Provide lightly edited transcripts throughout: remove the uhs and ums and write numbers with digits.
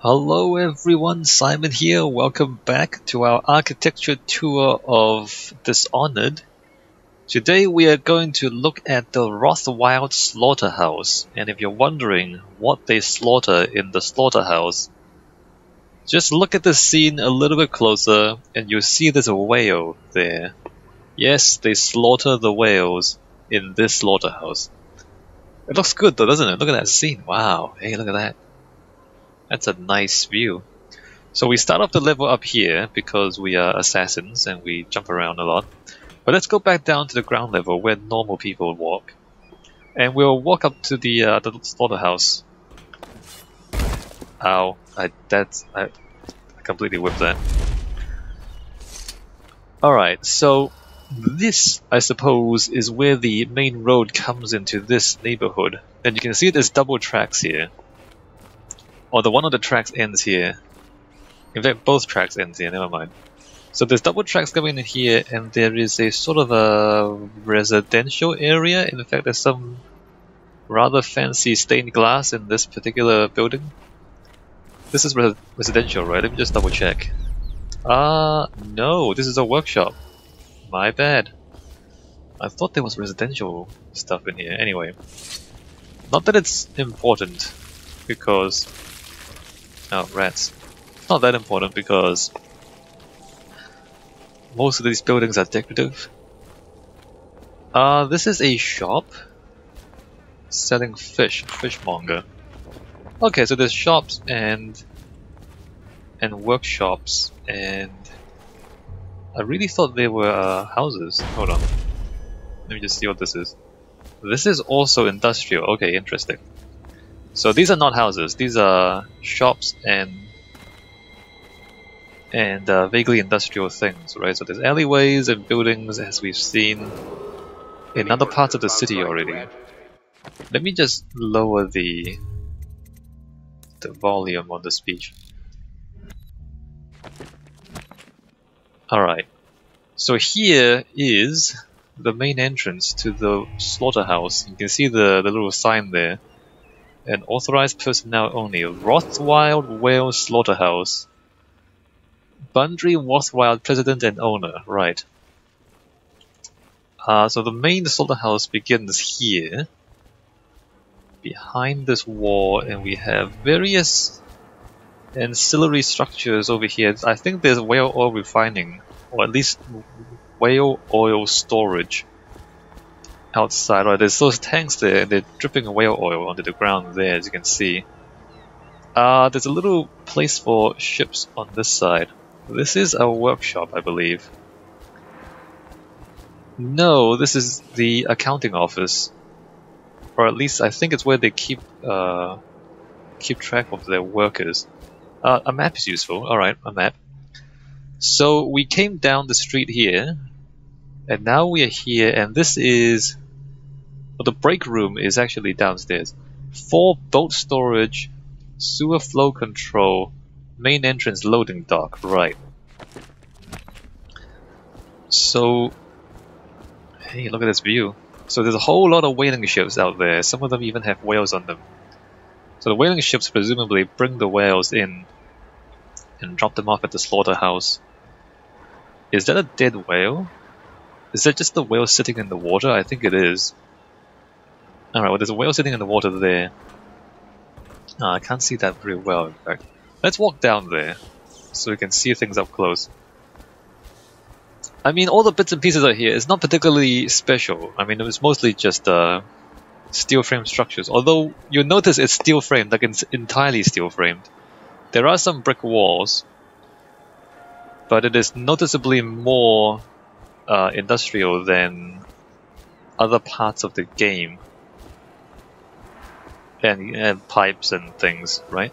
Hello everyone, Simon here. Welcome back to our architecture tour of Dishonored. Today we are going to look at the Rothwild Slaughterhouse. And if you're wondering what they slaughter in the slaughterhouse, just look at the scene a little bit closer and you'll see there's a whale there. Yes, they slaughter the whales in this slaughterhouse. It looks good though, doesn't it? Look at that scene. Wow, hey, look at that. That's a nice view. So we start off the level up here because we are assassins and we jump around a lot. But let's go back down to the ground level where normal people walk. And we'll walk up to the slaughterhouse. Ow, I completely whipped that. Alright, so this, I suppose, is where the main road comes into this neighborhood. And you can see there's double tracks here. Or the one of the tracks ends here. In fact, both tracks ends here, never mind. So there's double tracks coming in here, and there is a sort of a residential area. In fact, there's some rather fancy stained glass in this particular building. This is residential, right? Let me just double check. No, this is a workshop. My bad. I thought there was residential stuff in here. Anyway, not that it's important, because... Oh, rats. It's not that important because most of these buildings are decorative. This is a shop selling fish, fishmonger. Okay, so there's shops and workshops, and I really thought they were houses. Hold on, let me just see what this is. This is also industrial. Okay, interesting. So these are not houses, these are shops and vaguely industrial things, right? So there's alleyways and buildings, as we've seen in other parts of the city already. Let me just lower the volume on the speech. Alright, so here is the main entrance to the slaughterhouse. You can see the little sign there. And authorized personnel only. Rothwild Whale Slaughterhouse. Bundry Rothwild, president and owner. Right. So the main slaughterhouse begins here, behind this wall, and we have various ancillary structures over here. I think there's whale oil refining, or at least whale oil storage. Outside, right? There's those tanks there, and they're dripping whale oil onto the ground there, as you can see. There's a little place for ships on this side. This is a workshop, I believe. No, this is the accounting office, or at least I think it's where they keep track of their workers. A map is useful. All right, a map. So we came down the street here. And now we are here, and this is... Well, the break room is actually downstairs. 4 boat storage, sewer flow control, main entrance loading dock, right. So... Hey, look at this view. So there's a whole lot of whaling ships out there, some of them even have whales on them. So the whaling ships presumably bring the whales in and drop them off at the slaughterhouse. Is that a dead whale? Is that just the whale sitting in the water? I think it is. Alright, well there's a whale sitting in the water there. I can't see that very well, in fact. Let's walk down there, so we can see things up close. I mean, all the bits and pieces are here. It's not particularly special. I mean, it was mostly just steel frame structures. Although, you'll notice it's steel framed, like it's entirely steel framed. There are some brick walls, but it is noticeably more industrial than other parts of the game, and pipes and things, right?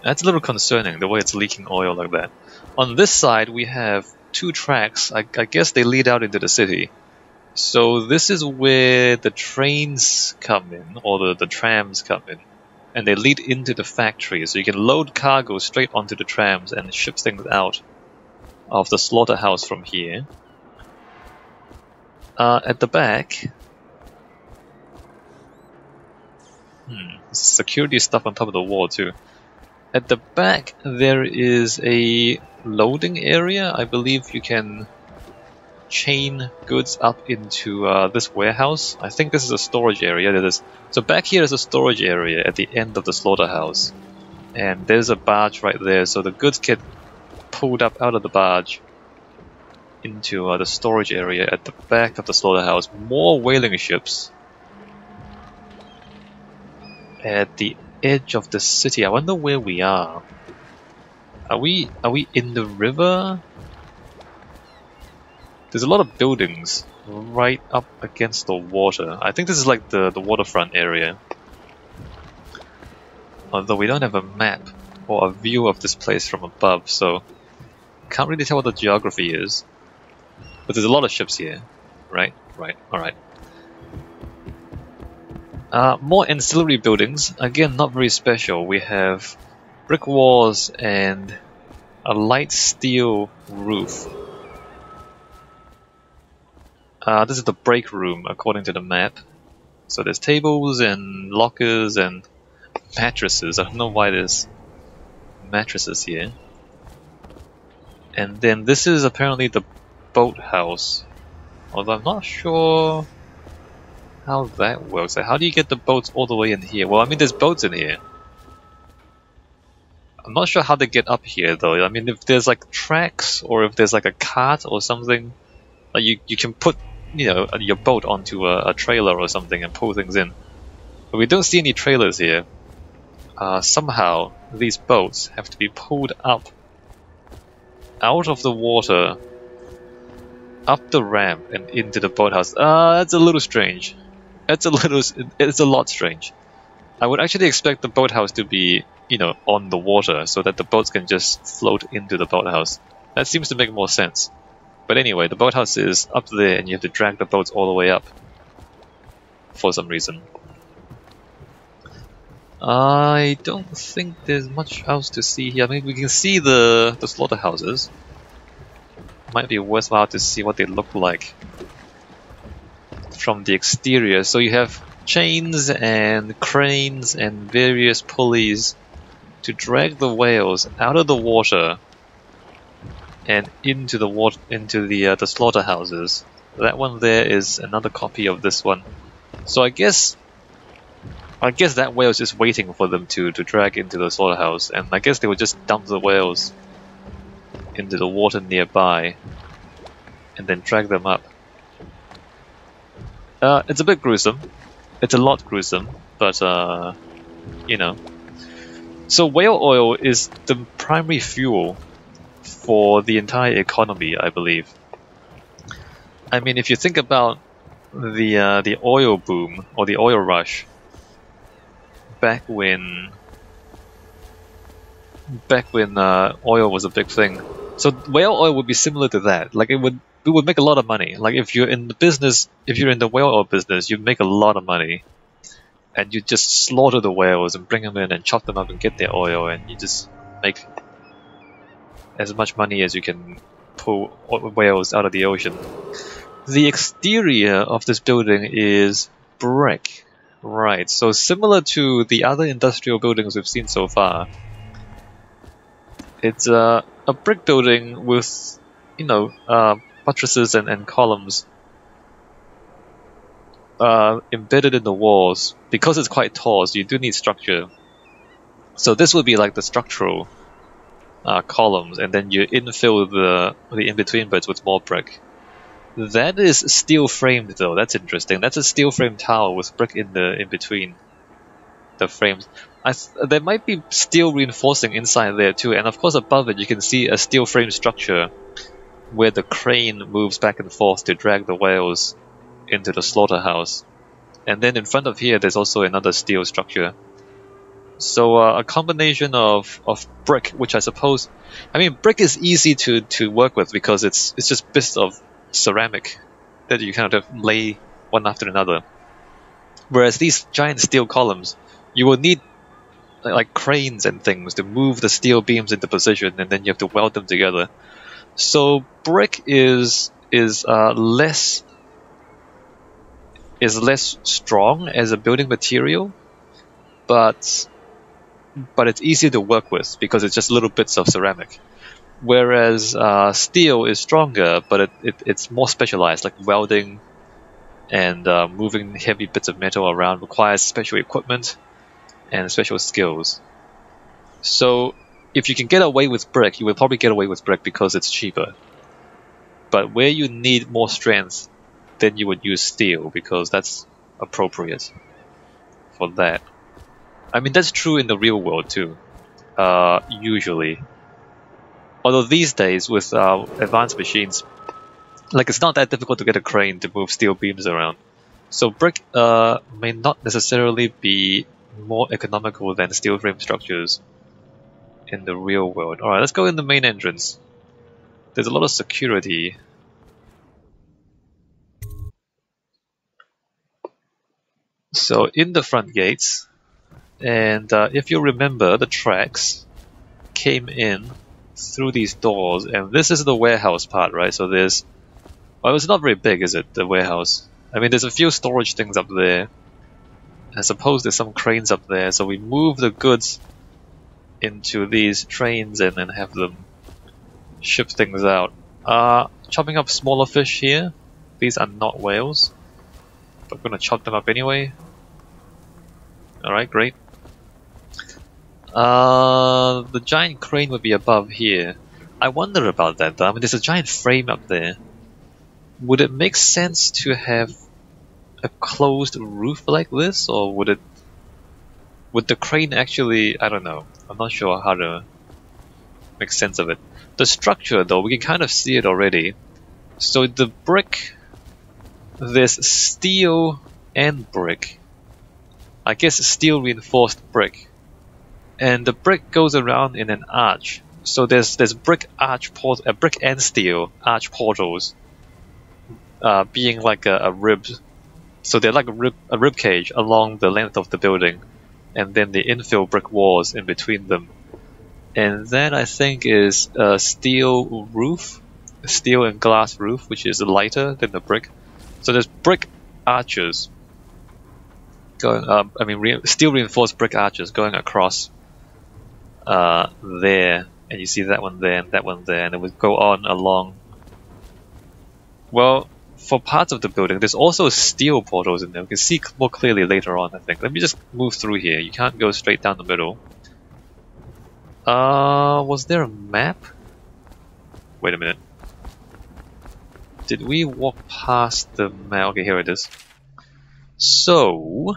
That's a little concerning, the way it's leaking oil like that. On this side we have 2 tracks. I guess they lead out into the city. So this is where the trains come in, or the trams come in, and they lead into the factory, so you can load cargo straight onto the trams and ship things out of the slaughterhouse from here. At the back, Security stuff on top of the wall too. At the back there is a loading area. I believe you can chain goods up into this warehouse. I think this is a storage area. So back here is a storage area at the end of the slaughterhouse. And there's a barge right there, so the goods get pulled up out of the barge into the storage area at the back of the slaughterhouse. More whaling ships at the edge of the city. I wonder where we are. Are we in the river? There's a lot of buildings right up against the water. I think this is like the waterfront area. Although we don't have a map or a view of this place from above, so can't really tell what the geography is. But there's a lot of ships here. Right, alright. More ancillary buildings. Again, not very special. We have brick walls and a light steel roof. This is the break room according to the map. So there's tables and lockers and mattresses. I don't know why there's mattresses here. And then this is apparently the boathouse. Although I'm not sure how that works. Like, how do you get the boats all the way in here? Well, I mean, there's boats in here. I'm not sure how they get up here though. I mean, if there's like tracks or if there's like a cart or something, like you can put, you know, your boat onto a trailer or something and pull things in. But we don't see any trailers here. Somehow these boats have to be pulled up out of the water, up the ramp and into the boathouse. That's a little strange. It's a lot strange. I would actually expect the boathouse to be, you know, on the water so that the boats can just float into the boathouse. That seems to make more sense. But anyway, the boathouse is up there and you have to drag the boats all the way up for some reason. I don't think there's much else to see here. I mean, we can see the slaughterhouses. Might be worthwhile to see what they look like from the exterior. So you have chains and cranes and various pulleys to drag the whales out of the water and into the slaughterhouses. That one there is another copy of this one. So I guess that whale is just waiting for them to drag into the slaughterhouse, and I guess they would just dump the whales into the water nearby and then drag them up. It's a bit gruesome. It's a lot gruesome, but you know. So whale oil is the primary fuel for the entire economy, I believe. I mean, if you think about the oil boom or the oil rush back when oil was a big thing, so whale oil would be similar to that. Like it would make a lot of money. Like if you're in the whale oil business, you make a lot of money, and you just slaughter the whales and bring them in and chop them up and get their oil, and you just make as much money as you can pull whales out of the ocean. The exterior of this building is brick, right? So similar to the other industrial buildings we've seen so far. It's a brick building with, you know, buttresses and columns embedded in the walls. Because it's quite tall, so you do need structure. So this would be like the structural columns, and then you infill the in-between bits with more brick. That is steel framed though. That's interesting. That's a steel framed tower with brick in between the frames. There might be steel reinforcing inside there too, and of course above it you can see a steel frame structure where the crane moves back and forth to drag the whales into the slaughterhouse. And then in front of here there's also another steel structure. So a combination of brick, which I suppose, I mean, brick is easy to work with because it's just bits of ceramic that you kind of lay one after another. Whereas these giant steel columns, you will need like cranes and things to move the steel beams into position, and then you have to weld them together. So brick is less strong as a building material. but it's easier to work with because it's just little bits of ceramic. Whereas steel is stronger, but it's more specialized, like welding and moving heavy bits of metal around requires special equipment and special skills. So if you can get away with brick, you will probably get away with brick because it's cheaper. But where you need more strength, then you would use steel because that's appropriate for that. I mean, that's true in the real world too, usually. Although these days, with advanced machines, like it's not that difficult to get a crane to move steel beams around. So brick may not necessarily be more economical than steel frame structures in the real world. Alright, let's go in the main entrance. There's a lot of security. So in the front gates, and if you remember, the tracks came in through these doors, and this is the warehouse part, right? So there's, well, it's not very big, is it, the warehouse? I mean, there's a few storage things up there. I suppose there's some cranes up there, so we move the goods into these trains and then have them ship things out. Chopping up smaller fish here. These are not whales, but we're gonna chop them up anyway. Alright, great. The giant crane would be above here. I wonder about that though. I mean, there's a giant frame up there. Would it make sense to have a closed roof like this, or would the crane actually, I don't know. I'm not sure how to make sense of it. The structure though, we can kind of see it already. So the brick, there's steel and brick. I guess steel reinforced brick. And the brick goes around in an arch. So there's brick brick and steel arch portals, being like a rib. So they're like a rib cage along the length of the building, and then the infill brick walls in between them. And that I think is a steel roof, a steel and glass roof, which is lighter than the brick. So there's brick arches going. Steel reinforced brick arches going across there, and you see that one there and that one there, and it would go on along. Well, for parts of the building, there's also steel portals in there. We can see more clearly later on, I think. Let me just move through here. You can't go straight down the middle. Was there a map? Wait a minute. Did we walk past the map? Okay, here it is. So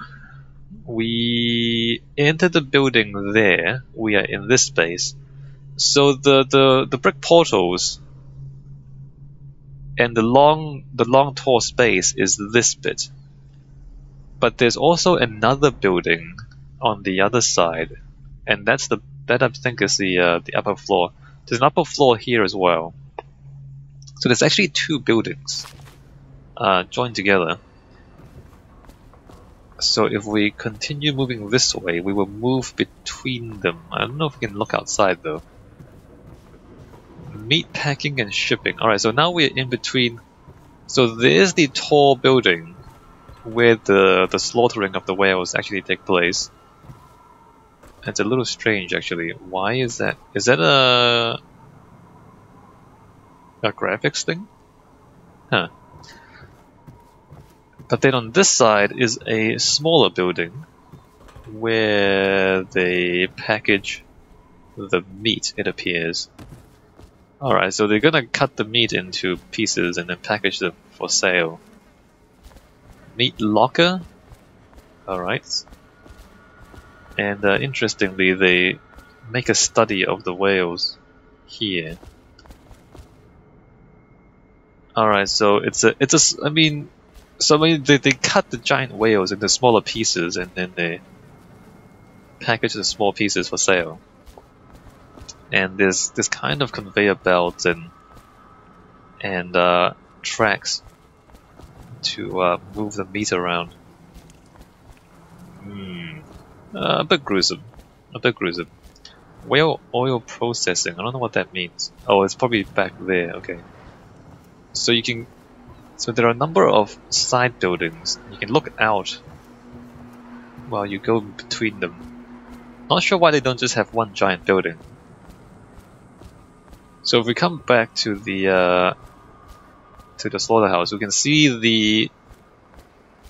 we entered the building there. We are in this space. So the brick portals and the long tall space is this bit. But there's also another building on the other side, and that I think is the upper floor. There's an upper floor here as well. So there's actually two buildings joined together. So if we continue moving this way, we will move between them. I don't know if we can look outside though. Meat packing and shipping. Alright, so now we're in between. So there's the tall building where the slaughtering of the whales actually take place. It's a little strange actually. Why is that? Is that a graphics thing? Huh. But then on this side is a smaller building where they package the meat, it appears. Alright, so they're gonna cut the meat into pieces and then package them for sale. Meat locker? Alright. And interestingly, they make a study of the whales here. Alright, so they cut the giant whales into smaller pieces and then they package the small pieces for sale. And there's this kind of conveyor belts and tracks to move the meat around. A bit gruesome. A bit gruesome. Whale oil processing. I don't know what that means. Oh, it's probably back there. Okay. So you can. So there are a number of side buildings. You can look out while you go between them. Not sure why they don't just have one giant building. So if we come back to the slaughterhouse, we can see the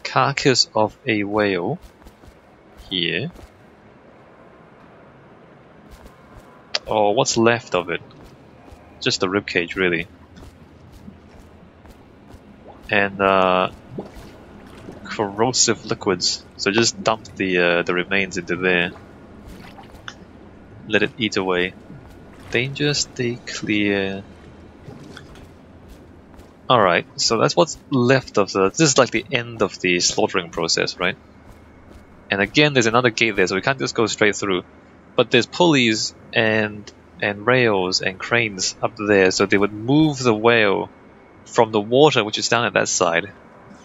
carcass of a whale here. Or what's left of it? Just the ribcage, really. And corrosive liquids. So just dump the remains into there. Let it eat away. Danger, stay clear. Alright, so that's what's left of the... This is like the end of the slaughtering process, right? And again, there's another gate there, so we can't just go straight through. But there's pulleys and rails and cranes up there, so they would move the whale from the water, which is down at that side,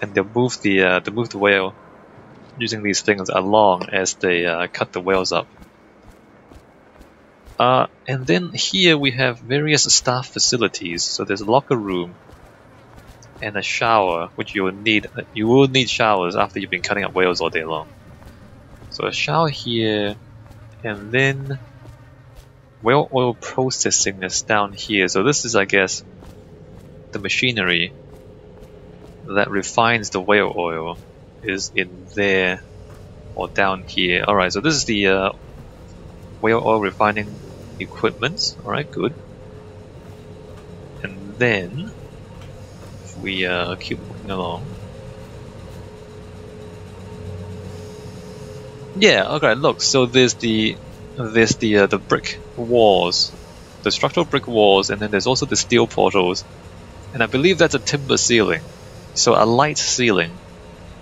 and they'll move the whale using these things along as they cut the whales up. And then here we have various staff facilities. So there's a locker room and a shower, which you will need. You will need showers after you've been cutting up whales all day long. So a shower here, and then whale oil processing is down here. So this is, I guess, the machinery that refines the whale oil is in there or down here. Alright, so this is the whale oil refining equipment. Alright, good. And then if we keep moving along. Yeah, okay, look, so there's the brick walls, the structural brick walls, and then there's also the steel portals, and I believe that's a timber ceiling. So a light ceiling,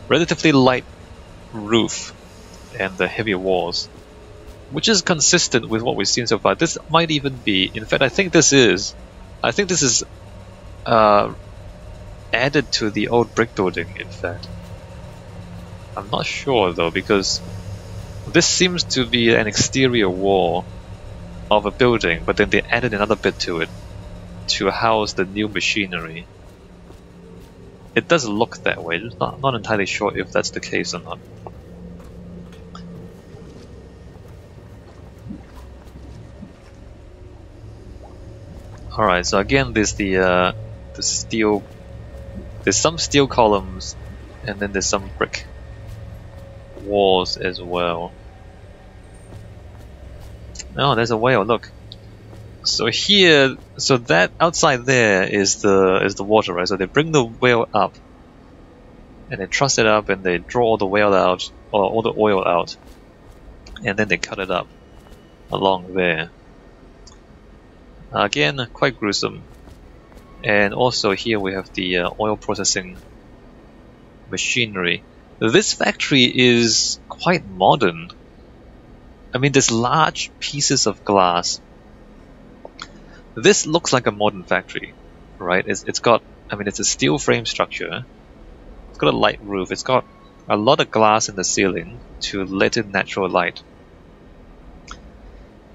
relatively light roof, and the heavy walls, which is consistent with what we've seen so far. This might even be, in fact, I think this is added to the old brick building, in fact. I'm not sure though, because this seems to be an exterior wall of a building, but then they added another bit to it to house the new machinery. It does look that way. Not entirely sure if that's the case or not. Alright, so again there's the steel. There's some steel columns, and then there's some brick walls as well. Oh, there's a whale, look. So here, so that outside there is the water, right? So they bring the whale up, and they truss it up, and they draw all the whale out, or all the oil out, and then they cut it up along there. Again, quite gruesome. And also here we have the oil processing machinery. This factory is quite modern. I mean, there's large pieces of glass. This looks like a modern factory, right? It's got, I mean, it's a steel frame structure. It's got a light roof. It's got a lot of glass in the ceiling to let in natural light.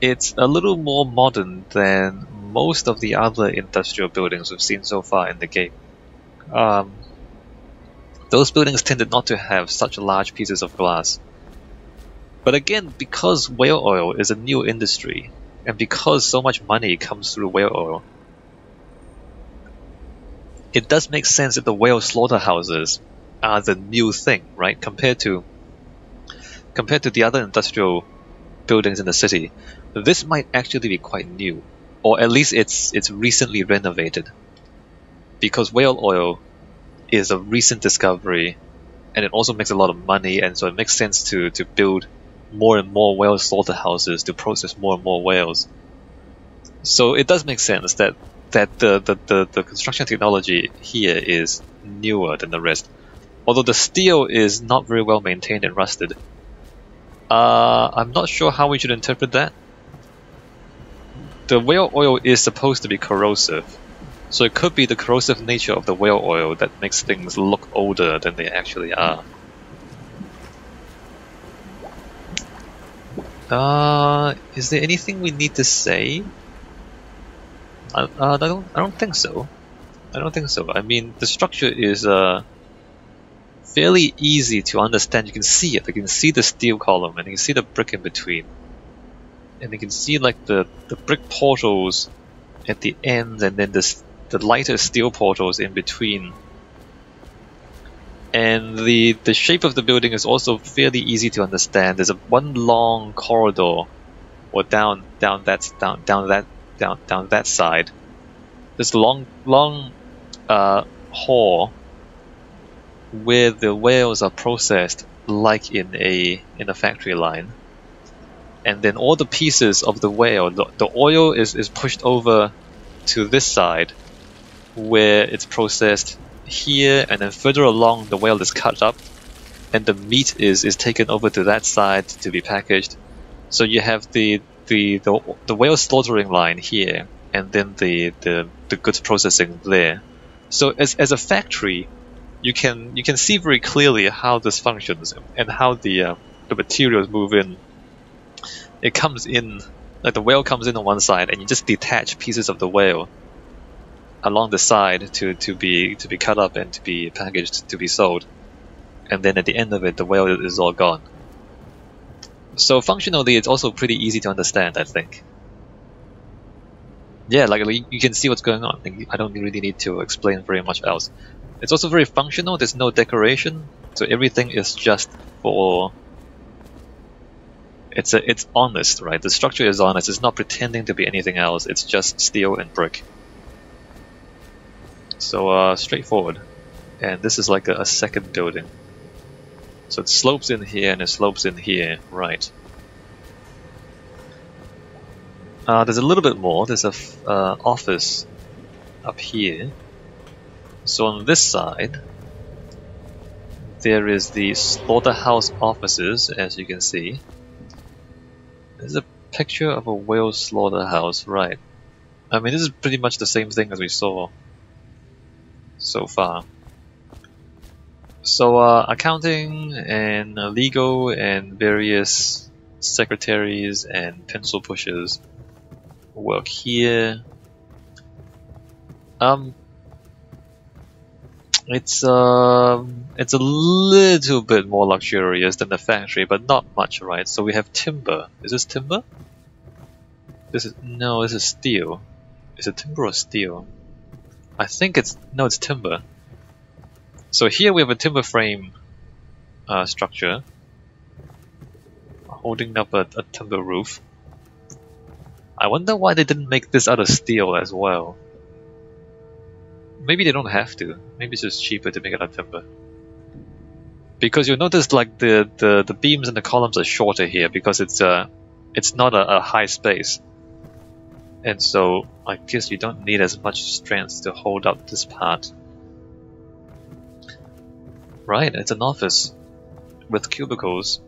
It's a little more modern than most of the other industrial buildings we've seen so far in the game. Those buildings tended not to have such large pieces of glass. But again, because whale oil is a new industry, and because so much money comes through whale oil, it does make sense that the whale slaughterhouses are the new thing, right? Compared to the other industrial buildings in the city, this might actually be quite new, or at least it's recently renovated, because whale oil is a recent discovery, and it also makes a lot of money, and so it makes sense to build more and more whale slaughterhouses to process more and more whales. So it does make sense that the construction technology here is newer than the rest. Although the steel is not very well maintained and rusted. I'm not sure how we should interpret that. The whale oil is supposed to be corrosive, so it could be the corrosive nature of the whale oil that makes things look older than they actually are. Is there anything we need to say? I don't think so. I don't think so. I mean, the structure is fairly easy to understand. You can see it. You can see the steel column, and you can see the brick in between, and you can see like the brick portals at the ends, and then the lighter steel portals in between. And the shape of the building is also fairly easy to understand. There's one long corridor, or down that side. This long hall where the whales are processed like in a factory line, and then all the pieces of the whale, the oil is pushed over to this side where it's processed here, and then further along the whale is cut up and the meat is taken over to that side to be packaged. So you have the whale slaughtering line here, and then the goods processing there. So as a factory, you can see very clearly how this functions and how the materials move in. It comes in, like the whale comes in on one side, and you just detach pieces of the whale along the side to be cut up and to be packaged to be sold, and then at the end of it the whale is all gone. So functionally it's also pretty easy to understand, I think. Yeah, like you can see what's going on. I don't really need to explain very much else. It's also very functional. There's no decoration, so everything is just for... It's honest, right? The structure is honest. It's not pretending to be anything else. It's just steel and brick. So straightforward. And this is like a second building. So it slopes in here and it slopes in here, right? There's a little bit more. There's a office up here. So on this side, there is the Slaughterhouse offices, as you can see. There's a picture of a whale slaughterhouse, right? I mean, this is pretty much the same thing as we saw so far. So accounting and legal and various secretaries and pencil pushers work here. It's a little bit more luxurious than the factory, but not much, right? So we have timber. Is this timber? This is steel. Is it timber or steel? I think it's timber. So here we have a timber frame structure holding up a timber roof. I wonder why they didn't make this out of steel as well. Maybe they don't have to. Maybe it's just cheaper to make it out of timber. Because you'll notice like the beams and the columns are shorter here because it's not a high space. And so I guess you don't need as much strength to hold up this part. Right, it's an office with cubicles.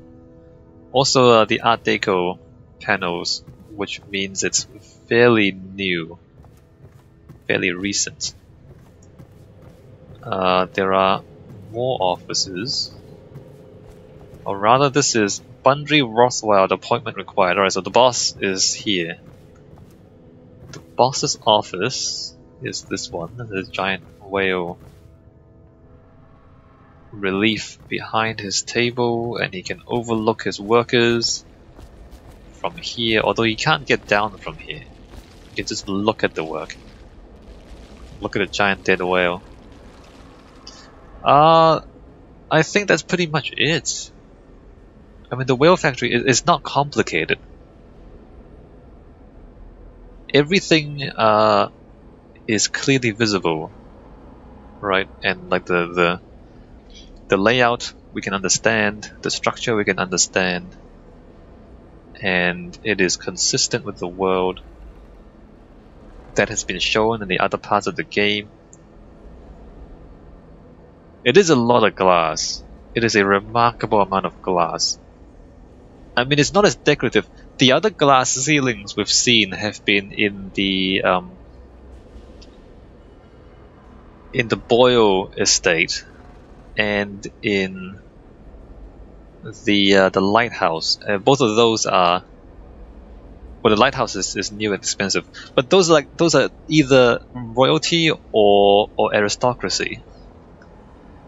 Also the Art Deco panels, which means it's fairly new, fairly recent. There are more offices. Or rather, this is Bundry Rothwild appointment required. Alright, so the boss is here. The boss's office is this one. There's a giant whale relief behind his table, and he can overlook his workers from here, although he can't get down from here. You can just look at the work. Look at a giant dead whale. I think that's pretty much it. I mean, the whale factory is not complicated. Everything is clearly visible, right? And like the layout we can understand, the structure we can understand, and it is consistent with the world that has been shown in the other parts of the game. It is a lot of glass. It is a remarkable amount of glass. I mean, it's not as decorative. The other glass ceilings we've seen have been in the Boyle estate and in the lighthouse. Both of those are, well, the lighthouse is new and expensive, but those are either royalty or aristocracy.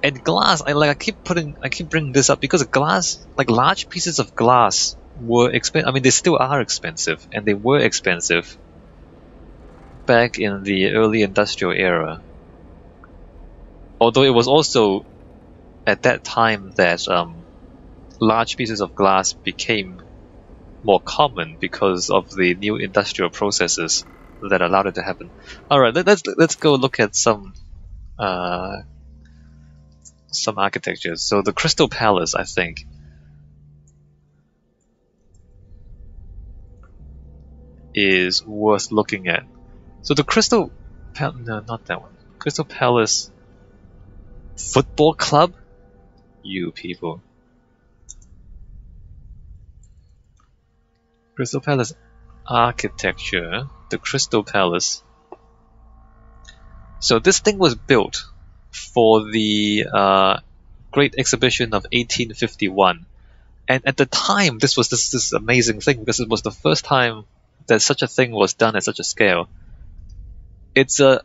And glass, I keep bringing this up because glass, like large pieces of glass, were expensive. I mean, they still are expensive, and they were expensive back in the early industrial era. Although it was also at that time that large pieces of glass became more common because of the new industrial processes that allowed it to happen. All right, let's go look at some architectures. So the Crystal Palace, I think, is worth looking at. So the Crystal no, not that one. Crystal Palace Football Club? You people. Crystal Palace architecture. The Crystal Palace. So this thing was built for the Great Exhibition of 1851. And at the time, this was this amazing thing because it was the first time that such a thing was done at such a scale. It's a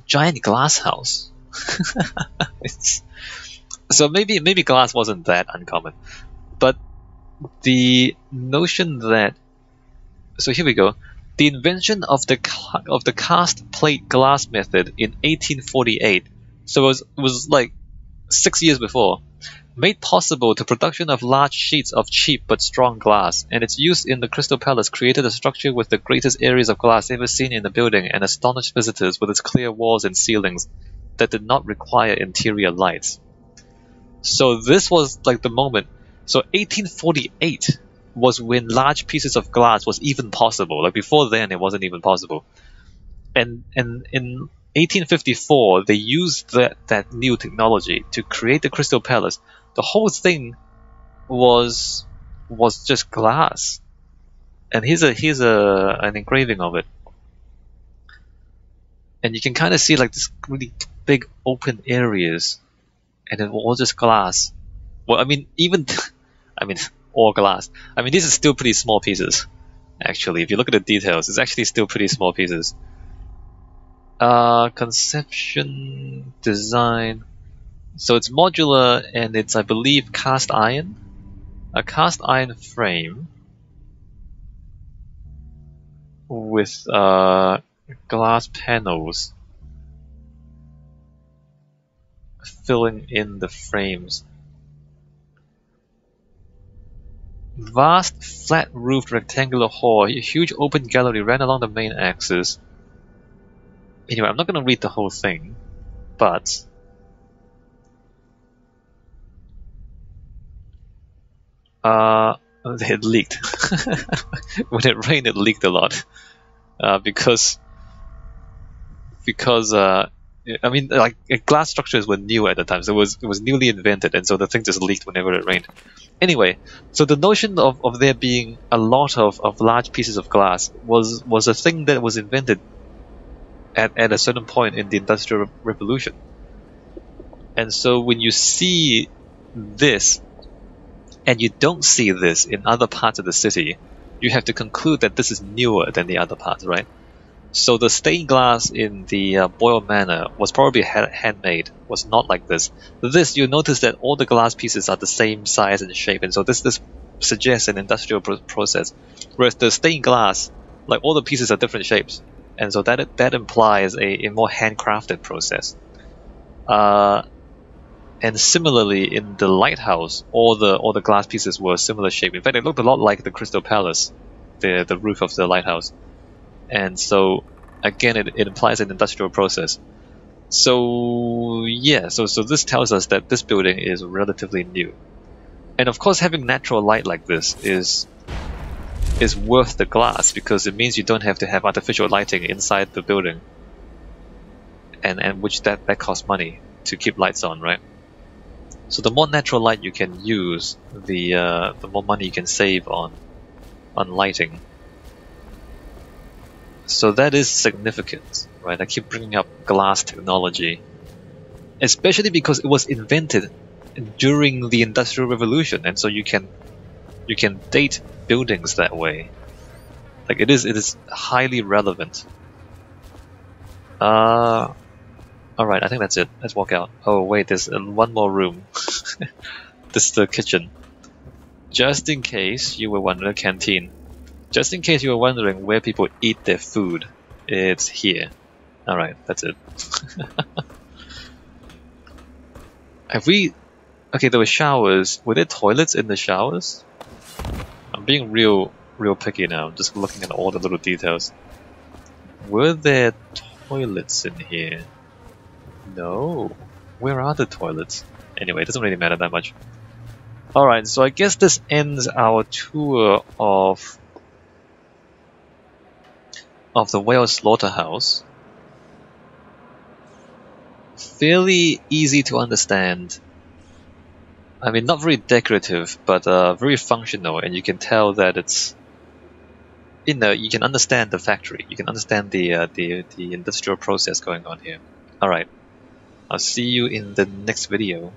giant glass house. So maybe glass wasn't that uncommon, but the notion that, so here we go, the invention of the cast plate glass method in 1848. So it was like 6 years before. Made possible the production of large sheets of cheap but strong glass, and its use in the Crystal Palace created a structure with the greatest areas of glass ever seen in a building and astonished visitors with its clear walls and ceilings that did not require interior lights. So this was like the moment. So 1848 was when large pieces of glass was even possible. Like before then, it wasn't even possible. And in 1854, they used that new technology to create the Crystal Palace. The whole thing was just glass, and here's an engraving of it, and you can kind of see like this really big open areas, and it was all just glass. Well, I mean, all glass. I mean, these are still pretty small pieces. Actually, if you look at the details, it's actually still pretty small pieces. Conception, design. So it's modular, and it's, I believe, cast iron. A cast iron frame with glass panels filling in the frames. Vast, flat-roofed rectangular hall. A huge open gallery ran along the main axis. Anyway, I'm not going to read the whole thing, but it leaked. When it rained, it leaked a lot because I mean, like glass structures were new at the time, so it was newly invented, and so the thing just leaked whenever it rained. Anyway, so the notion of there being a lot of large pieces of glass was a thing that was invented at a certain point in the Industrial Revolution. And so when you see this, and you don't see this in other parts of the city, you have to conclude that this is newer than the other parts, right? So the stained glass in the Boyle Manor was probably handmade, was not like this. This, you notice that all the glass pieces are the same size and shape, and so this suggests an industrial process. Whereas the stained glass, like all the pieces are different shapes, and so that implies a more handcrafted process. And similarly, in the lighthouse, all the glass pieces were similar shape. In fact, it looked a lot like the Crystal Palace, the roof of the lighthouse. And so, again, it implies an industrial process. So yeah, so this tells us that this building is relatively new. And of course, having natural light like this is worth the glass, because it means you don't have to have artificial lighting inside the building, and which that costs money to keep lights on, right? So the more natural light you can use, the more money you can save on lighting. So that is significant, right? I keep bringing up glass technology, especially because it was invented during the Industrial Revolution, and so you can date buildings that way. Like it is highly relevant. Alright, I think that's it. Let's walk out. Oh wait, there's one more room. This is the kitchen. Just in case you were wondering, canteen. Just in case you were wondering where people eat their food, it's here. Alright, that's it. Have we... Okay, there were showers. Were there toilets in the showers? I'm being real picky now, just looking at all the little details. Were there toilets in here? No. Where are the toilets? Anyway, it doesn't really matter that much. Alright, so I guess this ends our tour of the whale slaughterhouse. Fairly easy to understand. I mean, not very decorative, but very functional, and you can tell that it's... you can understand the factory, you can understand the industrial process going on here. Alright, I'll see you in the next video.